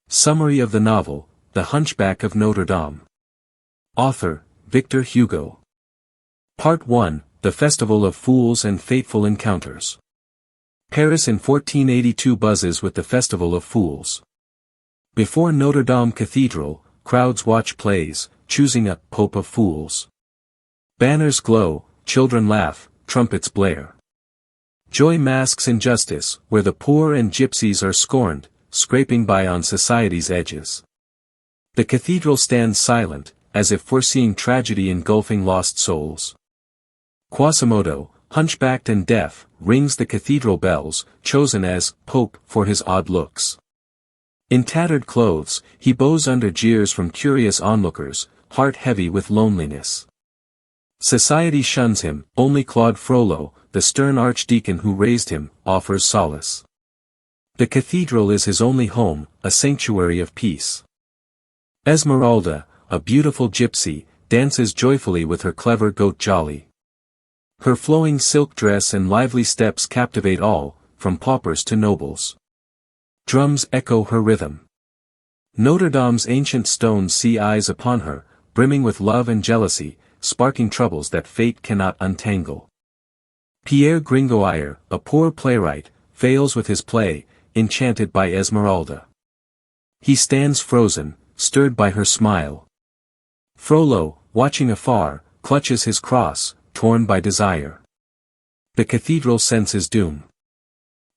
Summary of the novel, The Hunchback of Notre-Dame. Author, Victor Hugo. Part 1, The Festival of Fools and Fateful Encounters. Paris in 1482 buzzes with the Festival of Fools. Before Notre Dame Cathedral, crowds watch plays, choosing a Pope of Fools. Banners glow, children laugh, trumpets blare. Joy masks injustice, where the poor and gypsies are scorned, scraping by on society's edges. The cathedral stands silent, as if foreseeing tragedy engulfing lost souls. Quasimodo, hunchbacked and deaf, rings the cathedral bells, chosen as Pope for his odd looks. In tattered clothes, he bows under jeers from curious onlookers, heart heavy with loneliness. Society shuns him, only Claude Frollo, the stern archdeacon who raised him, offers solace. The cathedral is his only home, a sanctuary of peace. Esmeralda, a beautiful gypsy, dances joyfully with her clever goat Jolly. Her flowing silk dress and lively steps captivate all, from paupers to nobles. Drums echo her rhythm. Notre Dame's ancient stones see eyes upon her, brimming with love and jealousy, sparking troubles that fate cannot untangle. Pierre Gringoire, a poor playwright, fails with his play, enchanted by Esmeralda. He stands frozen, stirred by her smile. Frollo, watching afar, clutches his cross, torn by desire. The cathedral senses doom.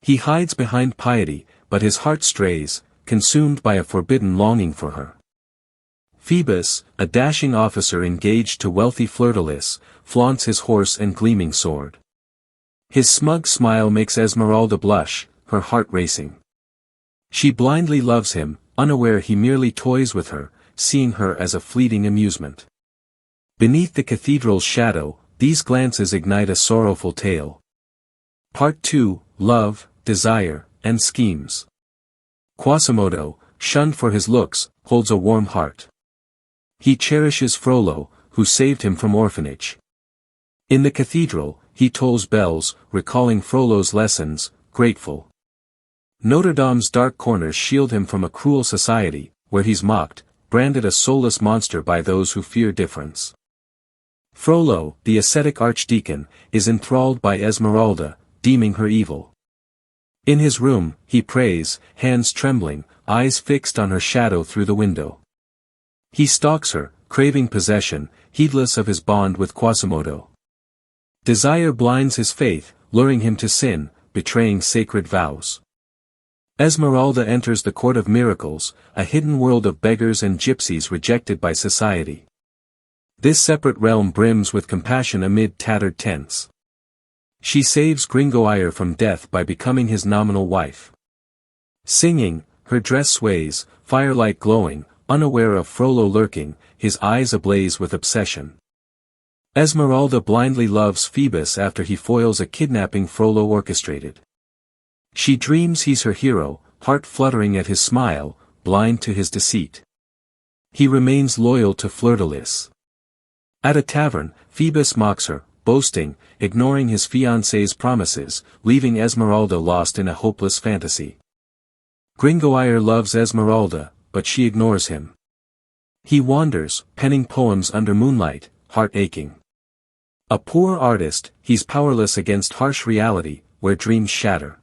He hides behind piety, but his heart strays, consumed by a forbidden longing for her. Phoebus, a dashing officer engaged to wealthy flirtatious, flaunts his horse and gleaming sword. His smug smile makes Esmeralda blush, her heart racing. She blindly loves him, unaware he merely toys with her, seeing her as a fleeting amusement. Beneath the cathedral's shadow, these glances ignite a sorrowful tale. Part 2, Love, Desire, and Schemes. Quasimodo, shunned for his looks, holds a warm heart. He cherishes Frollo, who saved him from orphanage. In the cathedral, he tolls bells, recalling Frollo's lessons, grateful. Notre Dame's dark corners shield him from a cruel society, where he's mocked, branded a soulless monster by those who fear difference. Frollo, the ascetic archdeacon, is enthralled by Esmeralda, deeming her evil. In his room, he prays, hands trembling, eyes fixed on her shadow through the window. He stalks her, craving possession, heedless of his bond with Quasimodo. Desire blinds his faith, luring him to sin, betraying sacred vows. Esmeralda enters the court of miracles, a hidden world of beggars and gypsies rejected by society. This separate realm brims with compassion amid tattered tents. She saves Gringoire from death by becoming his nominal wife. Singing, her dress sways, firelight glowing, unaware of Frollo lurking, his eyes ablaze with obsession. Esmeralda blindly loves Phoebus after he foils a kidnapping Frollo orchestrated. She dreams he's her hero, heart fluttering at his smile, blind to his deceit. He remains loyal to flirtatious. At a tavern, Phoebus mocks her, boasting, ignoring his fiancée's promises, leaving Esmeralda lost in a hopeless fantasy. Gringoire loves Esmeralda, but she ignores him. He wanders, penning poems under moonlight, heart aching. A poor artist, he's powerless against harsh reality, where dreams shatter.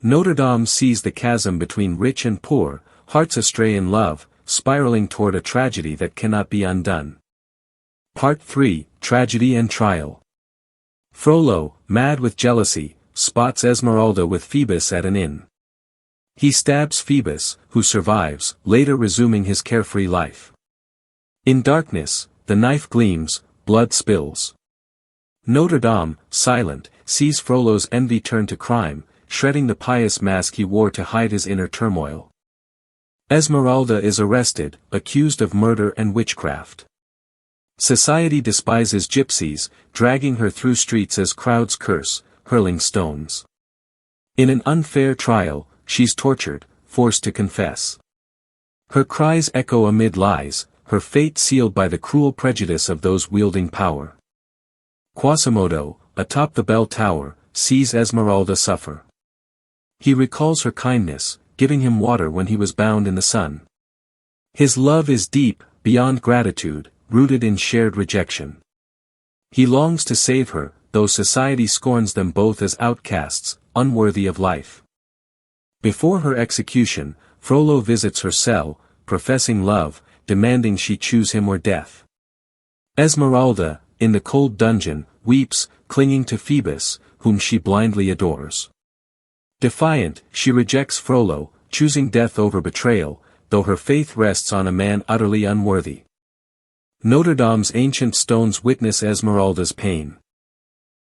Notre Dame sees the chasm between rich and poor, hearts astray in love, spiraling toward a tragedy that cannot be undone. Part 3, Tragedy and Trial. Frollo, mad with jealousy, spots Esmeralda with Phoebus at an inn. He stabs Phoebus, who survives, later resuming his carefree life. In darkness, the knife gleams, blood spills. Notre Dame, silent, sees Frollo's envy turn to crime, shredding the pious mask he wore to hide his inner turmoil. Esmeralda is arrested, accused of murder and witchcraft. Society despises gypsies, dragging her through streets as crowds curse, hurling stones. In an unfair trial, she's tortured, forced to confess. Her cries echo amid lies, her fate sealed by the cruel prejudice of those wielding power. Quasimodo, atop the bell tower, sees Esmeralda suffer. He recalls her kindness, giving him water when he was bound in the sun. His love is deep, beyond gratitude, rooted in shared rejection. He longs to save her, though society scorns them both as outcasts, unworthy of life. Before her execution, Frollo visits her cell, professing love, demanding she choose him or death. Esmeralda, in the cold dungeon, weeps, clinging to Phoebus, whom she blindly adores. Defiant, she rejects Frollo, choosing death over betrayal, though her faith rests on a man utterly unworthy. Notre-Dame's ancient stones witness Esmeralda's pain.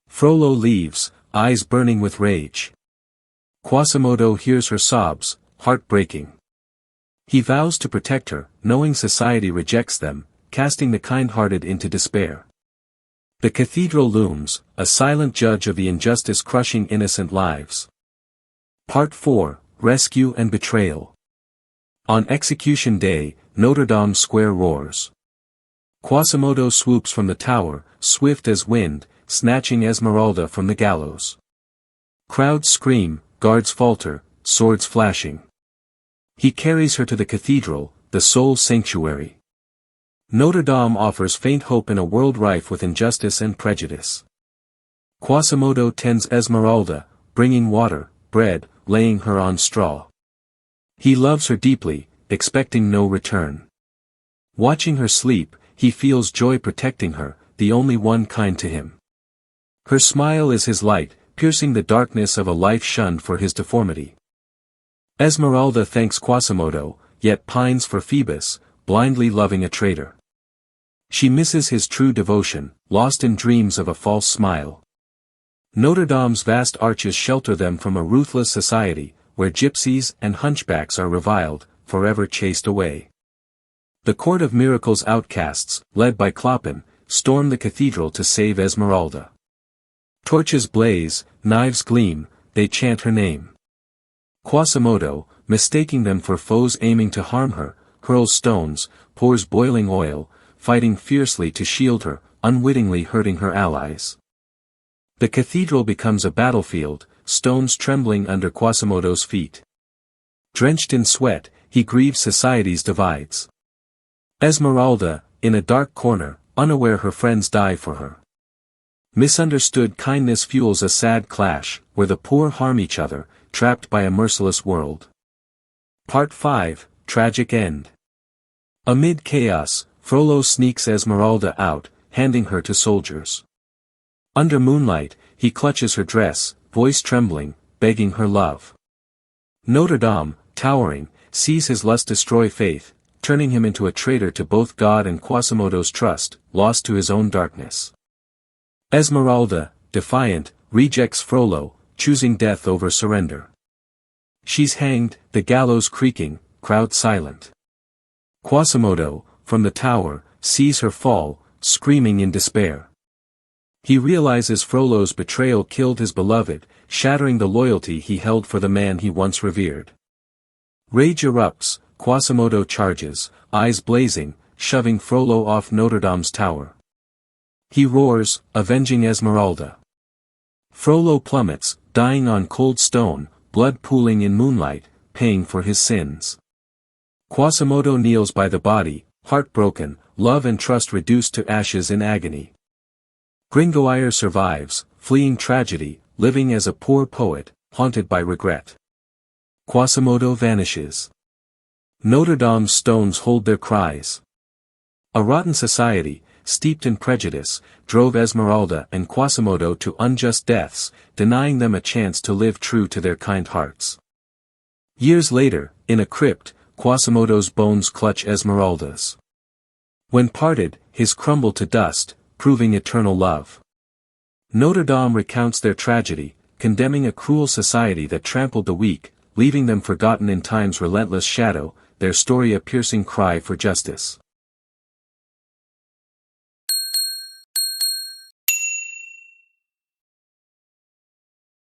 Frollo leaves, eyes burning with rage. Quasimodo hears her sobs, heartbreaking. He vows to protect her, knowing society rejects them, casting the kind-hearted into despair. The cathedral looms, a silent judge of the injustice crushing innocent lives. Part 4, Rescue and Betrayal. On execution day, Notre-Dame Square roars. Quasimodo swoops from the tower, swift as wind, snatching Esmeralda from the gallows. Crowds scream, guards falter, swords flashing. He carries her to the cathedral, the sole sanctuary. Notre-Dame offers faint hope in a world rife with injustice and prejudice. Quasimodo tends Esmeralda, bringing water, bread, laying her on straw. He loves her deeply, expecting no return. Watching her sleep, he feels joy protecting her, the only one kind to him. Her smile is his light, piercing the darkness of a life shunned for his deformity. Esmeralda thanks Quasimodo, yet pines for Phoebus, blindly loving a traitor. She misses his true devotion, lost in dreams of a false smile. Notre-Dame's vast arches shelter them from a ruthless society, where gypsies and hunchbacks are reviled, forever chased away. The Court of Miracles outcasts, led by Clopin, storm the cathedral to save Esmeralda. Torches blaze, knives gleam, they chant her name. Quasimodo, mistaking them for foes aiming to harm her, hurls stones, pours boiling oil, fighting fiercely to shield her, unwittingly hurting her allies. The cathedral becomes a battlefield, stones trembling under Quasimodo's feet. Drenched in sweat, he grieves society's divides. Esmeralda, in a dark corner, unaware her friends die for her. Misunderstood kindness fuels a sad clash, where the poor harm each other, trapped by a merciless world. Part 5, Tragic End. Amid chaos, Frollo sneaks Esmeralda out, handing her to soldiers. Under moonlight, he clutches her dress, voice trembling, begging her love. Notre-Dame, towering, sees his lust destroy faith, turning him into a traitor to both God and Quasimodo's trust, lost to his own darkness. Esmeralda, defiant, rejects Frollo, choosing death over surrender. She's hanged, the gallows creaking, crowd silent. Quasimodo, from the tower, sees her fall, screaming in despair. He realizes Frollo's betrayal killed his beloved, shattering the loyalty he held for the man he once revered. Rage erupts, Quasimodo charges, eyes blazing, shoving Frollo off Notre-Dame's tower. He roars, avenging Esmeralda. Frollo plummets, dying on cold stone, blood pooling in moonlight, paying for his sins. Quasimodo kneels by the body, heartbroken, love and trust reduced to ashes in agony. Gringoire survives, fleeing tragedy, living as a poor poet, haunted by regret. Quasimodo vanishes. Notre-Dame's stones hold their cries. A rotten society, steeped in prejudice, drove Esmeralda and Quasimodo to unjust deaths, denying them a chance to live true to their kind hearts. Years later, in a crypt, Quasimodo's bones clutch Esmeralda's. When parted, his crumble to dust, proving eternal love. Notre-Dame recounts their tragedy, condemning a cruel society that trampled the weak, leaving them forgotten in time's relentless shadow, their story a piercing cry for justice.